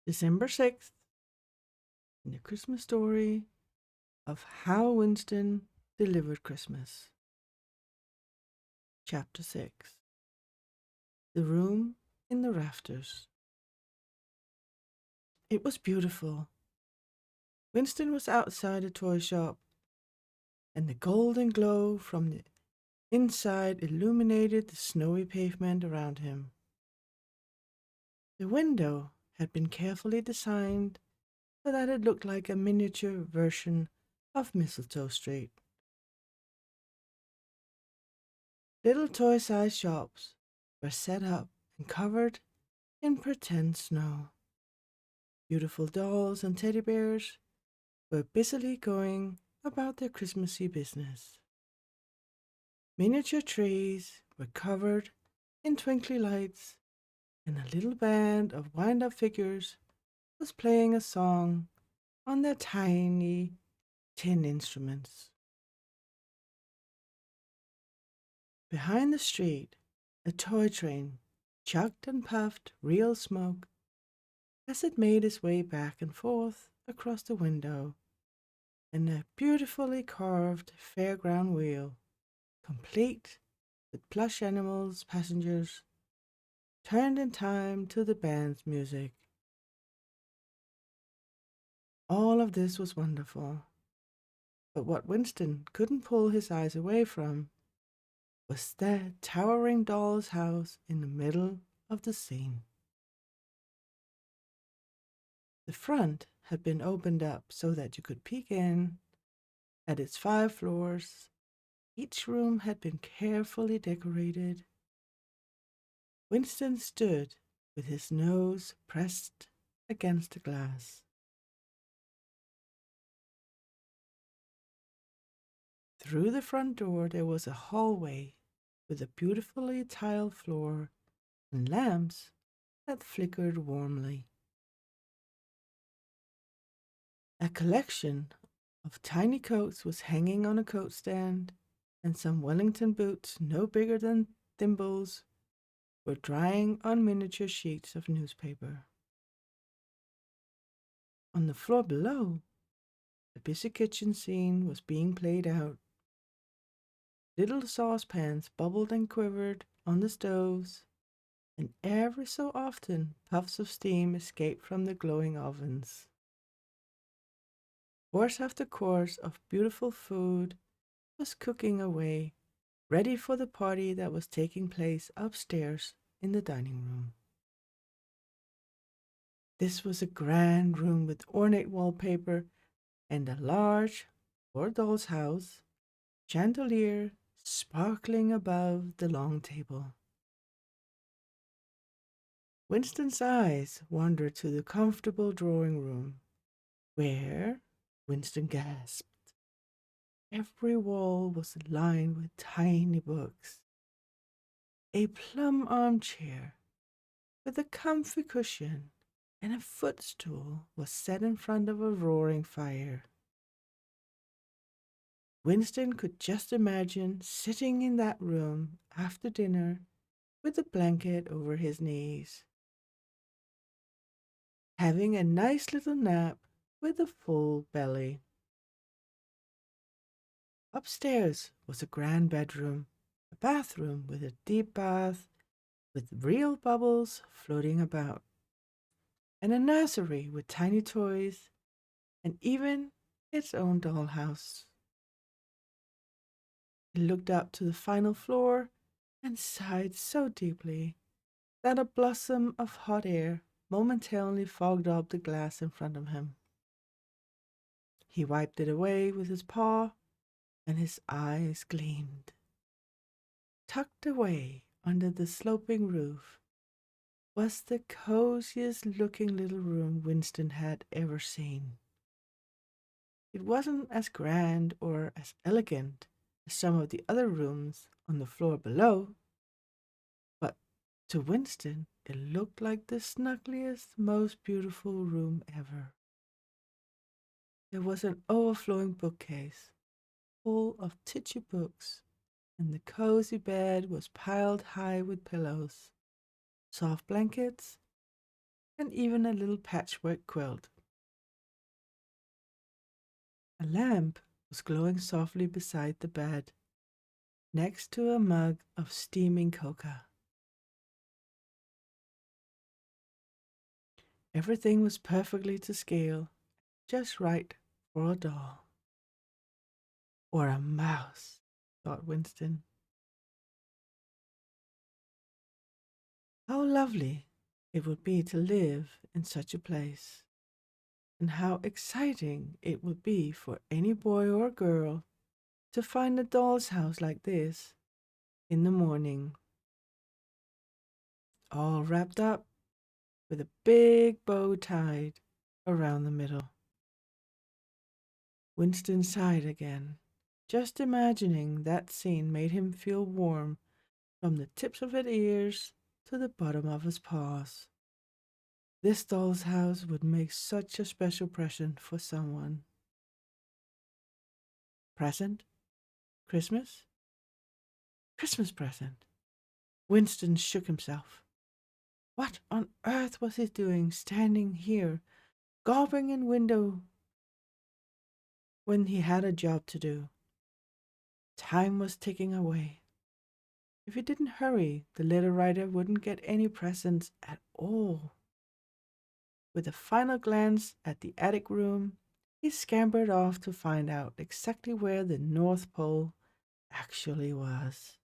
December 6th, in the Christmas story of how Winston delivered Christmas. Chapter 6. The Room in the Rafters. It was beautiful. Winston was outside a toy shop, and the golden glow from the inside illuminated the snowy pavement around him. The window had been carefully designed so that it looked like a miniature version of Mistletoe Street. Little toy-sized shops were set up and covered in pretend snow. Beautiful dolls and teddy bears were busily going about their Christmassy business. Miniature trees were covered in twinkly lights, and a little band of wind-up figures was playing a song on their tiny tin instruments. Behind the street, a toy train chugged and puffed real smoke as it made its way back and forth across the window, and a beautifully carved fairground wheel, complete with plush animals, passengers, turned in time to the band's music. All of this was wonderful, but what Winston couldn't pull his eyes away from was that towering doll's house in the middle of the scene. The front had been opened up so that you could peek in. At its 5 floors, each room had been carefully decorated. Winston stood with his nose pressed against the glass. Through the front door there was a hallway with a beautifully tiled floor and lamps that flickered warmly. A collection of tiny coats was hanging on a coat stand, and some Wellington boots no bigger than thimbles were drying on miniature sheets of newspaper. On the floor below, the busy kitchen scene was being played out. Little saucepans bubbled and quivered on the stoves, and every so often puffs of steam escaped from the glowing ovens. Course after course of beautiful food was cooking away, ready for the party that was taking place upstairs in the dining room. This was a grand room with ornate wallpaper and a large, or doll's house, chandelier sparkling above the long table. Winston's eyes wandered to the comfortable drawing room, where, Winston gasped, every wall was lined with tiny books. A plum armchair with a comfy cushion and a footstool was set in front of a roaring fire. Winston could just imagine sitting in that room after dinner with a blanket over his knees, having a nice little nap with a full belly. Upstairs was a grand bedroom, a bathroom with a deep bath with real bubbles floating about, and a nursery with tiny toys and even its own dollhouse. He looked up to the final floor and sighed so deeply that a blossom of hot air momentarily fogged up the glass in front of him. He wiped it away with his paw, and his eyes gleamed. Tucked away under the sloping roof was the coziest looking little room Winston had ever seen. It wasn't as grand or as elegant as some of the other rooms on the floor below, but to Winston it looked like the snuggliest, most beautiful room ever. There was an overflowing bookcase full of tissue books, and the cozy bed was piled high with pillows, soft blankets, and even a little patchwork quilt. A lamp was glowing softly beside the bed, next to a mug of steaming cocoa. Everything was perfectly to scale, just right for a doll. Or a mouse, thought Winston. How lovely it would be to live in such a place, and how exciting it would be for any boy or girl to find a doll's house like this in the morning, all wrapped up with a big bow tied around the middle. Winston sighed again. Just imagining that scene made him feel warm from the tips of his ears to the bottom of his paws. This doll's house would make such a special present for someone. Present? Christmas? Christmas present. Winston shook himself. What on earth was he doing standing here, gawping in window when he had a job to do? Time was ticking away. If he didn't hurry, the little writer wouldn't get any presents at all. With a final glance at the attic room, he scampered off to find out exactly where the North Pole actually was.